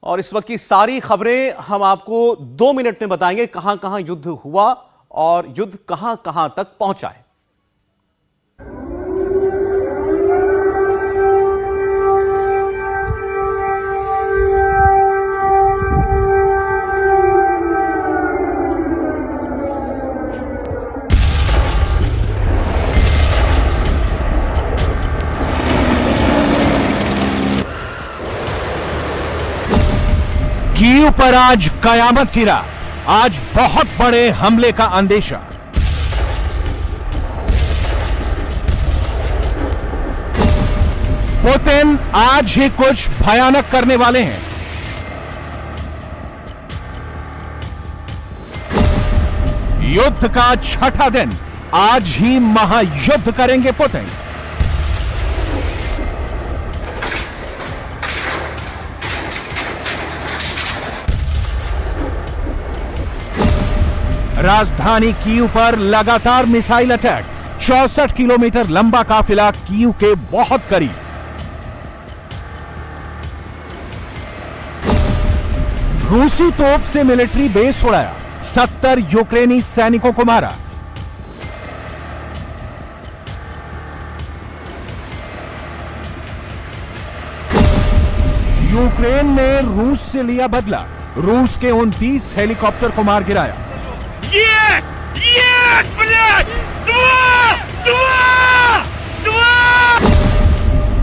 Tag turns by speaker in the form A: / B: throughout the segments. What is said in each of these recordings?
A: और इस वक्त की सारी खबरें हम आपको 2 मिनट में बताएंगे, कहां कहां युद्ध हुआ और युद्ध कहां कहां तक पहुंचा है।
B: कीव पर आज कयामत गिरा। आज बहुत बड़े हमले का अंदेशा। पुतिन आज ही कुछ भयानक करने वाले हैं। युद्ध का छठा दिन, आज ही महायुद्ध करेंगे पुतिन। राजधानी कीव पर लगातार मिसाइल अटैक। 64 किलोमीटर लंबा काफिला कीव के बहुत करीब। रूसी तोप से मिलिट्री बेस उड़ाया। 70 यूक्रेनी सैनिकों को मारा। यूक्रेन ने रूस से लिया बदला। रूस के 29 हेलीकॉप्टर को मार गिराया।
C: Yes! Yes, блядь! Два!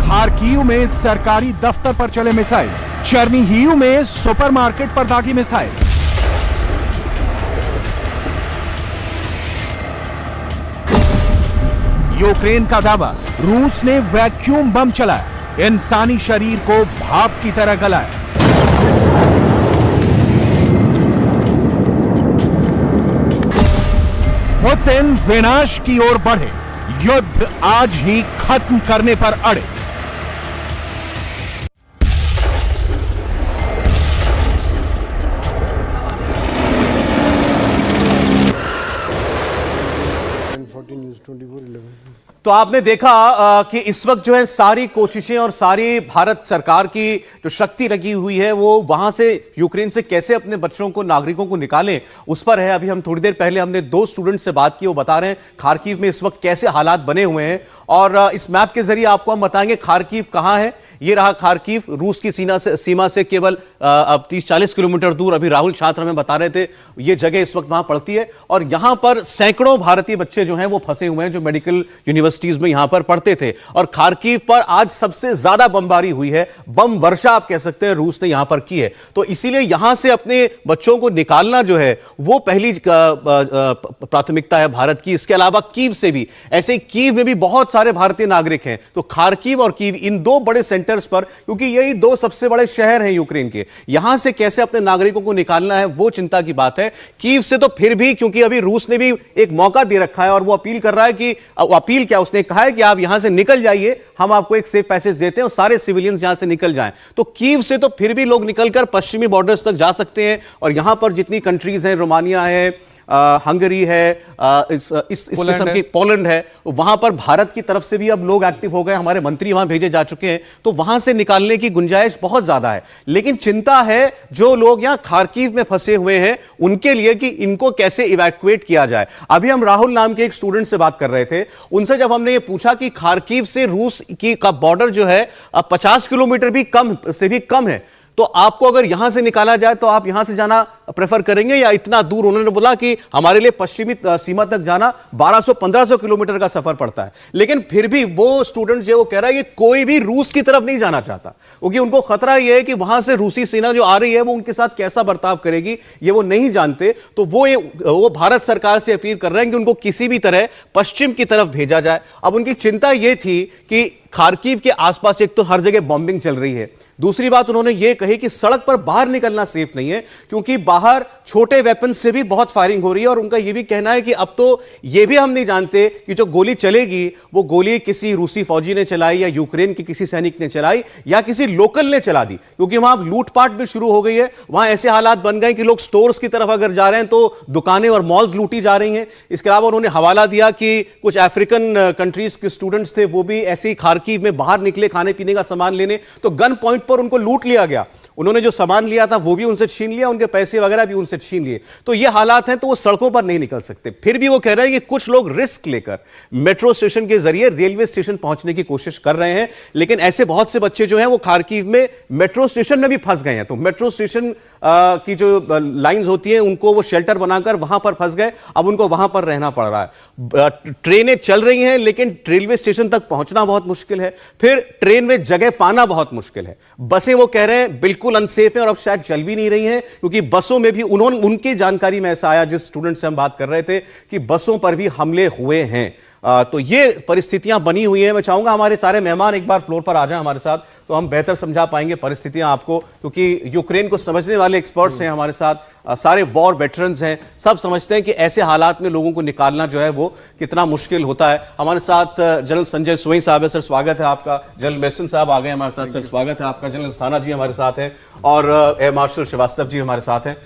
B: खार्कीव में सरकारी दफ्तर पर चले मिसाइल। चर्निहीव में सुपरमार्केट पर दागी मिसाइल। यूक्रेन का दावा, रूस ने वैक्यूम बम चलाया। इंसानी शरीर को भाप की तरह गलाया। पुतिन विनाश की ओर बढ़े। युद्ध आज ही खत्म करने पर अड़े।
A: तो आपने देखा कि इस वक्त जो है सारी कोशिशें और सारी भारत सरकार की जो शक्ति लगी हुई है वो वहां से यूक्रेन से कैसे अपने बच्चों को, नागरिकों को निकालें, उस पर है। अभी हम थोड़ी देर पहले हमने 2 स्टूडेंट से बात की, वो बता रहे हैं खार्किव में इस वक्त कैसे हालात बने हुए हैं। और इस मैप के जरिए आपको हम बताएंगे खार्किव कहां है। ये रहा खार्किव, रूस की सीमा से केवल अब 30-40 किलोमीटर दूर। अभी राहुल छात्र हमें बता रहे थे ये जगह इस वक्त वहां पड़ती है। और यहां पर सैकड़ों भारतीय बच्चे जो हैं वो फंसे हुए हैं, जो मेडिकल यूनिवर्सिटीज में यहां पर पढ़ते थे। और खार्किव पर आज सबसे ज्यादा बमबारी हुई है, बम वर्षा आप कह सकते हैं रूस ने यहां पर की है। तो इसीलिए यहां से अपने बच्चों को निकालना जो है वो पहली प्राथमिकता है भारत की। इसके अलावा कीव से भी, ऐसे कीव में भी बहुत सारे भारतीय नागरिक हैं। तो खार्किव और कीव, इन 2 बड़े सेंटर्स पर, क्योंकि यही 2 सबसे बड़े शहर हैं यूक्रेन के, यहां से कैसे अपने नागरिकों को निकालना है वो चिंता की बात है। कीव से तो फिर भी, क्योंकि अभी रूस ने भी एक मौका दे रखा है और वो अपील कर रहा है कि, अपील क्या, उसने कहा है कि आप यहां से निकल जाइए, हम आपको एक सेफ पैसेज देते हैं और सारे सिविलियंस यहां से निकल जाएं। तो कीव से तो फिर भी लोग निकलकर पश्चिमी बॉर्डर्स तक जा सकते हैं। और यहां पर जितनी कंट्रीज हैं, रोमानिया है, हंगरी है, इस किस्म की पोलैंड है, वहां पर भारत की तरफ से भी अब लोग एक्टिव हो गए। हमारे मंत्री वहां भेजे जा चुके हैं। तो वहां से निकालने की गुंजाइश बहुत ज्यादा है। लेकिन चिंता है जो लोग यहां खार्किव में फंसे हुए हैं उनके लिए, कि इनको कैसे इवैक्यूएट किया जाए। अभी हम राहुल नाम के एक स्टूडेंट से बात कर रहे थे। उनसे जब हमने ये पूछा कि खार्किव से रूस की का बॉर्डर जो है 50 किलोमीटर भी कम है, तो आपको अगर यहां से निकाला जाए तो आप यहां से जाना प्रेफर करेंगे या इतना दूर? उन्होंने बोला कि हमारे लिए पश्चिमी सीमा तक जाना 1200-1500 किलोमीटर का सफर पड़ता है। लेकिन फिर भी वो स्टूडेंट जो वो कह रहा है कि कोई भी रूस की तरफ नहीं जाना चाहता, क्योंकि उनको खतरा यह है कि वहां से रूसी सेना जो आ रही है वो उनके साथ कैसा बर्ताव करेगी ये वो नहीं जानते। तो वो भारत सरकार से अपील कर रहे हैं कि उनको किसी भी तरह पश्चिम की तरफ भेजा जाए। अब उनकी चिंता यह थी कि खार्किव के आसपास एक तो हर जगह बॉम्बिंग चल रही है, दूसरी बात उन्होंने ये कही कि सड़क पर बाहर निकलना सेफ नहीं है, क्योंकि बाहर बाहर छोटे वेपन से भी बहुत फायरिंग हो रही है और उनका यह भी कहना है कि अब तो यह भी हम नहीं जानते कि जो गोली चलेगी वो गोली किसी रूसी फौजी ने चलाई या यूक्रेन के किसी सैनिक ने चलाई या किसी लोकल ने चला दी, क्योंकि वहां लूटपाट भी शुरू हो गई है। वहां ऐसे हालात बन गए कि लोग स्टोर्स की तरफ अगर जा रहे हैं तो दुकानें और मॉल्स लूटी जा रही हैं। इसके अलावा उन्होंने हवाला दिया कि कुछ अफ्रीकन कंट्रीज के स्टूडेंट्स थे, वो भी ऐसे ही खार्किव में बाहर निकले खाने पीने का सामान लेने, तो गन पॉइंट पर उनको लूट लिया गया। उन्होंने जो सामान लिया था वो भी उनसे छीन लिया, उनके पैसे वगैरह भी उनसे छीन लिए। तो ये हालात हैं, तो वो सड़कों पर नहीं निकल सकते। फिर भी वो कह रहे हैं कि कुछ लोग रिस्क लेकर मेट्रो स्टेशन के जरिए रेलवे स्टेशन पहुंचने की कोशिश कर रहे हैं, लेकिन ऐसे बहुत से बच्चे जो हैं वो खार्किव में मेट्रो स्टेशन में भी फंस गए हैं। तो मेट्रो स्टेशन की जो लाइंस होती हैं उनको वो शेल्टर बनाकर वहां पर फंस गए, अब उनको वहां पर रहना पड़ रहा है। ट्रेनें चल रही हैं लेकिन रेलवे स्टेशन तक पहुंचना बहुत मुश्किल है, फिर ट्रेन में जगह पाना बहुत मुश्किल है। बसें वो कह रहे हैं बिल्कुल अनसेफ है और अब शायद चल भी नहीं रही हैं, क्योंकि बसों में भी उनकी जानकारी में ऐसा आया, जिस स्टूडेंट से हम बात कर रहे थे, कि बसों पर भी हमले हुए हैं। तो ये परिस्थितियां बनी हुई हैं। मैं चाहूंगा हमारे सारे मेहमान एक बार फ्लोर पर आ जाएं हमारे साथ, तो हम बेहतर समझा पाएंगे परिस्थितियां आपको, क्योंकि यूक्रेन को समझने वाले एक्सपर्ट्स हैं हमारे साथ, सारे वॉर वेटरन्स हैं, सब समझते हैं कि ऐसे हालात में लोगों को निकालना जो है वो कितना मुश्किल होता है। हमारे साथ जनरल संजय सोई साहब है, सर स्वागत है आपका। जनरल मेसन साहब आ गए हमारे साथ, सर स्वागत है आपका। जनरल स्थाना जी हमारे साथ हैं और एयर मार्शल श्रीवास्तव जी हमारे साथ हैं।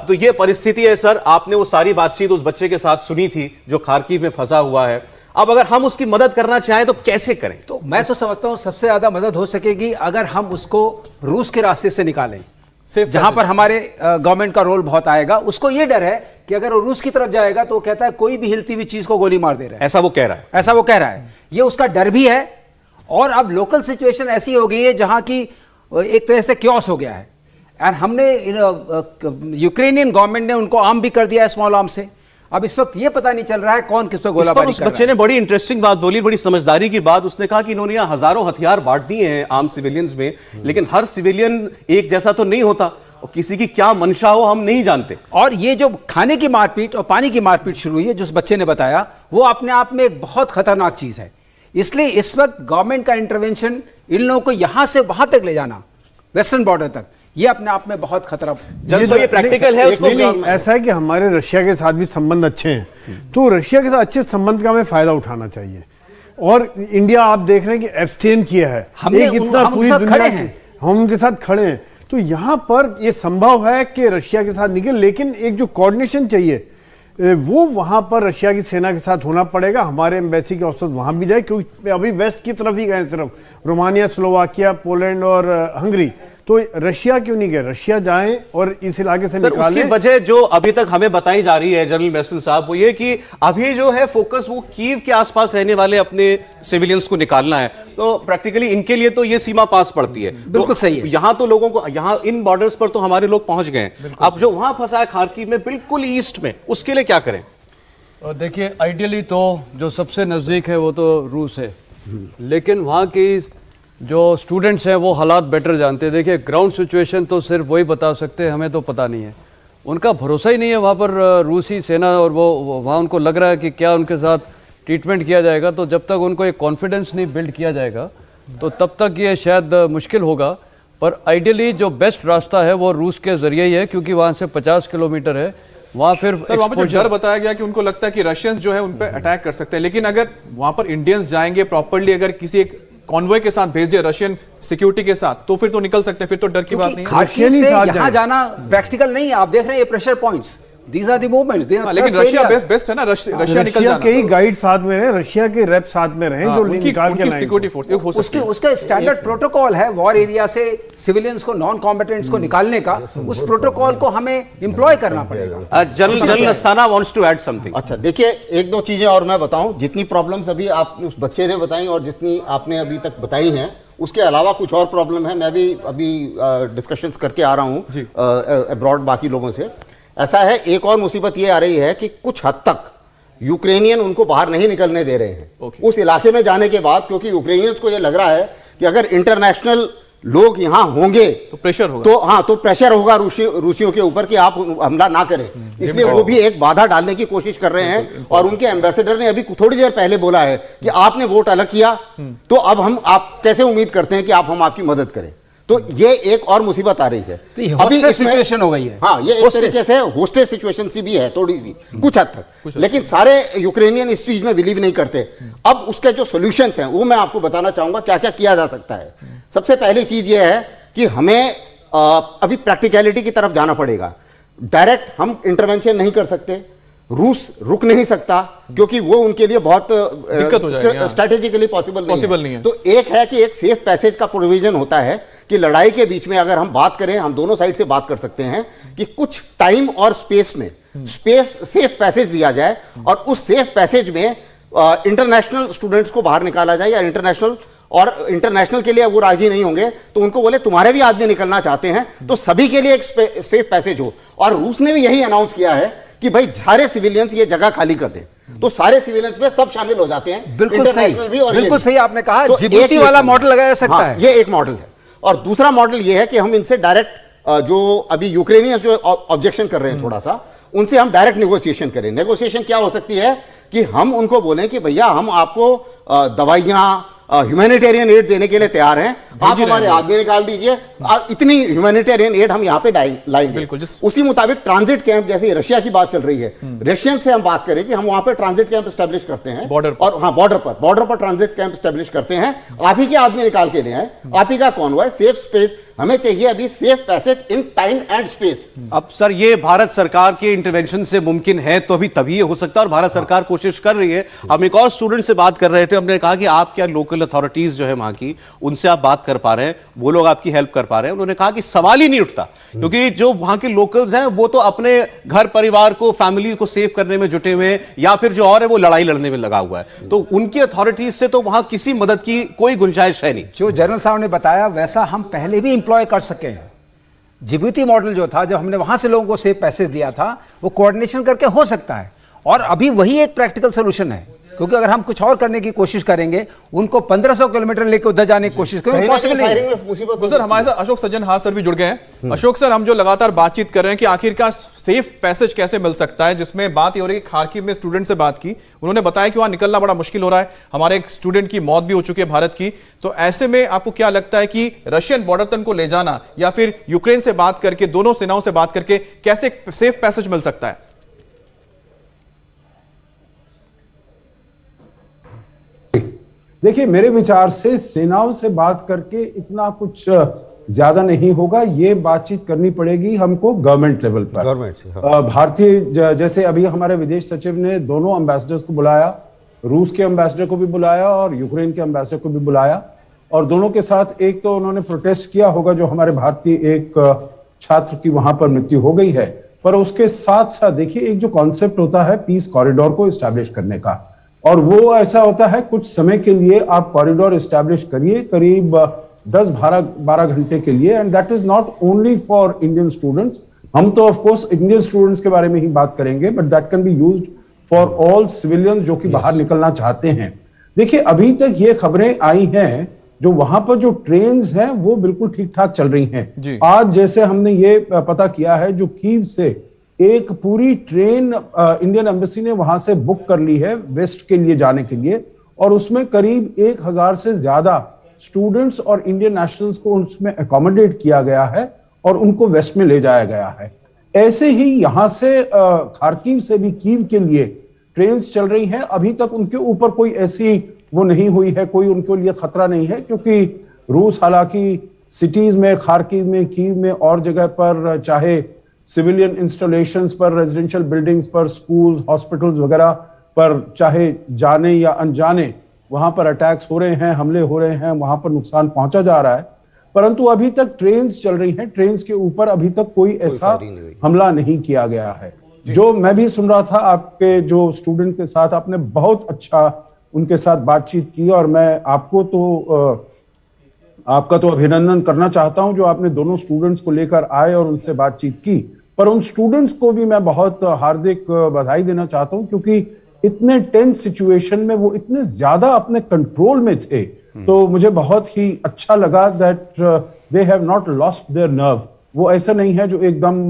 A: तो ये परिस्थिति है सर, आपने वो सारी बातचीत उस बच्चे के साथ सुनी थी जो खार्किव में फंसा हुआ है। अब अगर हम उसकी मदद करना चाहें तो कैसे करें?
D: तो मैं तो समझता हूं सबसे ज्यादा मदद हो सकेगी अगर हम उसको रूस के रास्ते से निकालें, जहां पर हमारे गवर्नमेंट का रोल बहुत आएगा। उसको ये डर है कि अगर वो रूस की तरफ जाएगा तो वो कहता है कोई भी हिलती हुई चीज को गोली मार दे रहा है,
A: ऐसा वो कह रहा है।
D: ऐसा वो कह रहा है, ये उसका डर भी है। और अब लोकल सिचुएशन ऐसी हो गई है जहां की एक तरह से क्योस हो गया है, और हमने यूक्रेनियन गवर्नमेंट ने उनको आर्म भी कर दिया है स्मॉल आर्म से। अब इस वक्त ये पता नहीं चल रहा है कौन किस पर गोलाबारी
A: उस बच्चे ने बड़ी इंटरेस्टिंग बात बोली, बड़ी समझदारी की बात। उसने कहा कि इन्होंने यहाँ हजारों हथियार बांट दिए हैं आम सिविलियंस में, लेकिन हर सिविलियन एक जैसा तो नहीं होता और किसी की क्या मंशा हो हम नहीं जानते।
D: और ये जो खाने की मारपीट और पानी की मारपीट शुरू हुई है, जो उस बच्चे ने बताया, वो अपने आप में एक बहुत खतरनाक चीज है। इसलिए इस वक्त गवर्नमेंट का इंटरवेंशन इन लोगों को यहां से वहां तक ले जाना, वेस्टर्न बॉर्डर तक, ये अपने आप में बहुत खतरा।
A: ये प्रैक्टिकल है उसको भी।
E: ऐसा है कि हमारे रशिया के साथ भी संबंध अच्छे हैं, तो रशिया के साथ अच्छे संबंध का हमें फायदा उठाना चाहिए। और इंडिया आप देख रहे हैं कि एब्सटेन किया है, एक इतना पूरी दुनिया की हम उनके साथ खड़े हैं। तो यहाँ पर ये संभव है कि रशिया के साथ निकले, लेकिन एक जो कोऑर्डिनेशन चाहिए वो वहां पर रशिया की सेना के साथ होना पड़ेगा। हमारे एम्बेसी के अफसर वहां भी जाए, क्योंकि अभी वेस्ट की तरफ ही गए, सिर्फ रोमानिया, स्लोवाकिया, पोलैंड और हंगरी। तो रशिया क्यों नहीं गए? रशिया जाएं और इस इलाके से निकालें।
A: उसकी वजह जो अभी तक हमें बताई जा रही है जनरल मेसन साहब, वो ये कि अभी जो है फोकस वो कीव के आसपास रहने वाले अपने सिविलियंस को निकालना है। तो प्रैक्टिकली इनके लिए तो ये सीमा पास पड़ती है।
D: बिल्कुल सही है।
A: यहाँ तो लोगों को, यहाँ इन बॉर्डर्स पर तो हमारे लोग पहुंच गए हैं। अब जो वहां फंसा है खार्किव में बिल्कुल ईस्ट में, उसके लिए क्या करें?
F: और देखिए, आइडियली तो जो सबसे नज़दीक है वो तो रूस है, लेकिन वहाँ की जो स्टूडेंट्स हैं वो हालात बेटर जानते हैं। देखिए, ग्राउंड सिचुएशन तो सिर्फ वही बता सकते हैं, हमें तो पता नहीं है। उनका भरोसा ही नहीं है वहाँ पर रूसी सेना, और वो वहाँ उनको लग रहा है कि क्या उनके साथ ट्रीटमेंट किया जाएगा। तो जब तक उनको एक कॉन्फिडेंस नहीं बिल्ड किया जाएगा तो तब तक ये शायद मुश्किल होगा। पर आइडियली जो बेस्ट रास्ता है वो रूस के ज़रिए ही है, क्योंकि वहाँ से 50 किलोमीटर है। वहाँ फिर
G: सर वहाँ पर जो डर बताया गया कि उनको लगता है कि रशियंस जो है उन पर अटैक कर सकते हैं, लेकिन अगर वहाँ पर इंडियंस जाएंगे प्रॉपर्ली, अगर किसी एक कॉन्वॉय के साथ भेज दिया रशियन सिक्योरिटी के साथ, तो फिर तो निकल सकते हैं, फिर तो डर की बात नहीं है।
D: खार्किव से यहाँ जाना प्रैक्टिकल नहीं है। आप देख रहे हैं ये pressure points, these are the movements, they are
G: लेकिन रशिया बेस्ट है ना, रशिया निकल जाना।
E: के ही गाइड साथ में रहे, रशिया के रेप साथ में रहे, जो निकाल के लाएंगे।
G: सिक्योरिटी फोर्स
D: उसका स्टैंडर्ड प्रोटोकॉल है वॉर एरिया से सिविलियंस को, नॉन कॉम्बेटेंट्स को निकालने का। उस प्रोटोकॉल को हमें एम्प्लॉय करना पड़ेगा।
A: General Asthana wants to add something.
H: अच्छा, देखिए, एक दो चीजें और मैं बताऊं। जितनी प्रॉब्लम्स अभी आप उस बच्चे ने बताई और जितनी आपने अभी तक बताई हैं, उसके अलावा कुछ और प्रॉब्लम है। मैं भी अभी डिस्कशंस करके आ रहा हूं अब्रॉड बाकी लोगों से। ऐसा है, एक और मुसीबत ये आ रही है कि कुछ हद तक यूक्रेनियन उनको बाहर नहीं निकलने दे रहे हैं उस इलाके में जाने के बाद, क्योंकि यूक्रेनियंस को ये लग रहा है कि अगर इंटरनेशनल लोग यहाँ होंगे
G: तो प्रेशर होगा।
H: तो हाँ, तो प्रेशर होगा रूसियों के ऊपर कि आप हमला ना करें। इसलिए वो भी एक बाधा डालने की कोशिश कर रहे हैं। और उनके एम्बेसडर ने अभी थोड़ी देर पहले बोला है कि आपने वोट अलग किया, तो अब हम आप कैसे उम्मीद करते हैं कि आप हम आपकी मदद करें। तो ये एक और मुसीबत आ रही है।
D: तो ये hostage situation हो गई है।
H: हाँ, ये एक तरीके से होस्टेज सिचुएशन सी भी है थोड़ी सी, कुछ हद तक, लेकिन सारे यूक्रेनियन इस चीज में बिलीव नहीं करते। अब उसके जो सॉल्यूशंस हैं वो मैं आपको बताना चाहूंगा क्या क्या किया जा सकता है। सबसे पहली चीज ये है कि हमें अभी प्रैक्टिकलिटी की तरफ जाना पड़ेगा। डायरेक्ट हम इंटरवेंशन नहीं कर सकते, रूस रुक नहीं सकता क्योंकि वो उनके लिए बहुत
G: दिक्कत हो जाएगी,
H: स्ट्रेटेजिकली पॉसिबल
G: नहीं है।
H: तो एक है कि एक सेफ पैसेज का प्रोविजन होता है कि लड़ाई के बीच में अगर हम बात करें, हम दोनों साइड से बात कर सकते हैं कि कुछ टाइम और स्पेस में सेफ पैसेज दिया जाए और उस सेफ पैसेज में इंटरनेशनल स्टूडेंट्स को बाहर निकाला जाए, या इंटरनेशनल के लिए वो राजी नहीं होंगे तो उनको बोले तुम्हारे भी आदमी निकलना चाहते हैं तो सभी के लिए एक सेफ पैसेज हो। और रूस ने भी यही अनाउंस किया है कि भाई सारे सिविलियंस ये जगह खाली कर दें, तो सारे सिविलियंस में सब शामिल हो जाते हैं।
D: बिल्कुल सही,
H: भी और
D: बिल्कुल सही आपने कहा,
H: तो
D: जिबूती वाला मॉडल लगाया जा सकता है।
H: ये एक मॉडल है। और दूसरा मॉडल ये है कि हम इनसे डायरेक्ट जो अभी यूक्रेनियंस जो ऑब्जेक्शन कर रहे हैं थोड़ा सा, उनसे हम डायरेक्ट नेगोशिएशन करें। नेगोशिएशन क्या हो सकती है कि हम उनको बोलें कि भैया हम आपको दवाइयां, ह्यूमैनिटेरियन एड देने के लिए तैयार हैं, आप हमारे आदमी निकाल दीजिए, इतनी ह्यूमैनिटेरियन एड हम यहाँ पे लाएंगे। उसी मुताबिक ट्रांजिट कैंप, जैसे रशिया की बात चल रही है, रशियन से हम बात करें कि हम वहां पे ट्रांजिट कैंप स्टैब्लिश करते हैं बॉर्डर, और हाँ बॉर्डर पर ट्रांजिट कैंप स्टैब्लिश करते हैं, आप ही के आदमी निकाल के ले आए, आप ही का कॉन्वॉय, सेफ स्पेस हमें चाहिए, अभी safe passage in time and space.
A: अब सर ये भारत सरकार के इंटरवेंशन से मुमकिन है तो अभी तभी ये हो सकता है, और भारत सरकार कोशिश कर रही है। हम एक और स्टूडेंट से बात कर रहे थे, हमने कहा कि आप क्या लोकल अथॉरिटीज जो है वहां की, उनसे आप बात कर पा रहे हैं, वो लोग आपकी हेल्प कर पा रहे हैं? उन्होंने कहा कि सवाल ही नहीं उठता, क्योंकि जो वहां के लोकल्स हैं वो तो अपने घर परिवार को, फैमिली को सेव करने में जुटे हुए, या फिर जो और है वो लड़ाई लड़ने में लगा हुआ है, तो उनकी अथॉरिटीज से तो वहां किसी मदद की कोई गुंजाइश है नहीं।
D: जो जनरल साहब ने बताया वैसा हम पहले भी इंप्लॉय कर सके हैं। जिबूती मॉडल जो था, जब हमने वहां से लोगों को सेफ पैसेज दिया था, वो कोऑर्डिनेशन करके हो सकता है, और अभी वही एक प्रैक्टिकल सोल्यूशन है। क्योंकि अगर हम कुछ और करने की कोशिश करेंगे, उनको 1500 किलोमीटर लेकर उधर जाने की कोशिश करेंगे, पॉसिबल नहीं है।
G: तो सर हमारे साथ अशोक सज्जनहार सर भी जुड़ गए हैं। अशोक सर, हम जो लगातार बातचीत कर रहे हैं कि आखिरकार सेफ पैसेज कैसे मिल सकता है, जिसमें बात ये हो रही है कि खार्किव में स्टूडेंट से बात की, उन्होंने बताया कि वहां निकलना बड़ा मुश्किल हो रहा है, हमारे एक स्टूडेंट की मौत भी हो चुकी है भारत की। तो ऐसे में आपको क्या लगता है कि रशियन बॉर्डर तक को ले जाना, या फिर यूक्रेन से बात करके, दोनों सेनाओं से बात करके कैसे सेफ पैसेज मिल सकता है?
I: देखिए, मेरे विचार से सेनाओं से बात करके इतना कुछ ज्यादा नहीं होगा। ये बातचीत करनी पड़ेगी हमको गवर्नमेंट लेवल पर, गवर्नमेंट से। भारतीय, जैसे अभी हमारे विदेश सचिव ने दोनों एम्बेसडर्स को बुलाया, रूस के एम्बेसडर को भी बुलाया और यूक्रेन के एम्बेसडर को भी बुलाया, और दोनों के साथ एक तो उन्होंने प्रोटेस्ट किया होगा जो हमारे भारतीय एक छात्र की वहां पर मृत्यु हो गई है, पर उसके साथ साथ देखिए एक जो कॉन्सेप्ट होता है पीस कॉरिडोर को इस्टेब्लिश करने का, और वो ऐसा होता है कुछ समय के लिए आप कॉरिडोर इस्टेब्लिश करिए, करीब 10-12 घंटे के लिए, and that is not only for Indian students. हम तो ऑफ कोर्स इंडियन स्टूडेंट्स के बारे में ही बात करेंगे, but that can be used for all civilians जो कि बाहर निकलना चाहते हैं। देखिए, अभी तक ये खबरें आई हैं जो वहां पर जो ट्रेन्स हैं वो बिल्कुल ठीक ठाक चल रही हैं। आज जैसे हमने ये पता किया है, जो कीव से एक पूरी ट्रेन इंडियन एम्बेसी ने वहां से बुक कर ली है वेस्ट के लिए जाने के लिए, और उसमें करीब 1000 से ज्यादा स्टूडेंट्स और इंडियन नेशनल्स को उसमें अकोमोडेट किया गया है और उनको वेस्ट में ले जाया गया है। ऐसे ही यहां से खार्किव से भी कीव के लिए ट्रेन्स चल रही हैं। अभी तक उनके ऊपर कोई ऐसी वो नहीं हुई है, कोई उनके लिए खतरा नहीं है, क्योंकि रूस हालांकि सिटीज में, खार्किव में, कीव में और जगह पर, चाहे सिविलियन इंस्टॉलेशंस पर, रेजिडेंशियल बिल्डिंग्स पर, स्कूल, हॉस्पिटल्स वगैरह पर, चाहे जाने या अनजाने वहां पर अटैक्स हो रहे हैं, हमले हो रहे हैं, वहां पर नुकसान पहुंचा जा रहा है, परंतु अभी तक ट्रेन्स चल रही हैं। ट्रेन्स के ऊपर अभी तक कोई ऐसा हमला नहीं किया गया है। जो मैं भी सुन रहा था आपके जो स्टूडेंट के साथ, आपने बहुत अच्छा उनके साथ बातचीत की, और मैं आपका तो अभिनंदन करना चाहता हूं जो आपने दोनों स्टूडेंट्स को लेकर आए और उनसे बातचीत की। पर उन स्टूडेंट्स को भी मैं बहुत हार्दिक बधाई देना चाहता हूं, क्योंकि इतने टेंस सिचुएशन में वो इतने ज्यादा अपने कंट्रोल में थे, तो मुझे बहुत ही अच्छा लगा that they have not lost their nerve. वो ऐसा नहीं है जो एकदम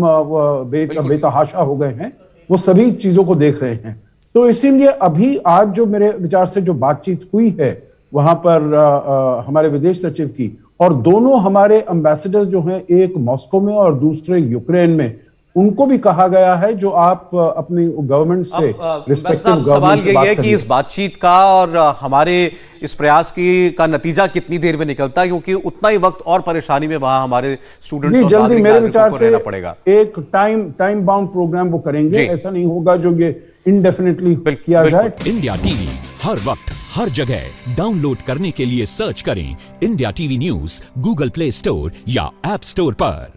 I: बेतहाशा हो गए हैं, वो सभी चीजों को देख रहे हैं। तो इसीलिए अभी आज जो मेरे विचार से जो बातचीत हुई है वहां पर हमारे विदेश सचिव की, और दोनों हमारे एम्बेसडर्स जो हैं, एक मॉस्को में और दूसरे यूक्रेन में, उनको भी कहा गया है जो आप अपनी गवर्नमेंट से रिस्पेक्टिव
A: सवाल यही है कि इस बातचीत का और हमारे इस प्रयास का नतीजा कितनी देर में निकलता है, क्योंकि उतना ही वक्त और परेशानी में वहां हमारे स्टूडेंट्स और
I: जल्दी मेरे विचार
A: को
I: से
A: रहना पड़ेगा।
I: एक टाइम बाउंड प्रोग्राम वो करेंगे, ऐसा नहीं होगा जो ये इंडेफिनिटली किया जाए।
J: इंडिया टीवी हर वक्त हर जगह डाउनलोड करने के लिए सर्च करें India TV news Google play store या ऐप स्टोर पर।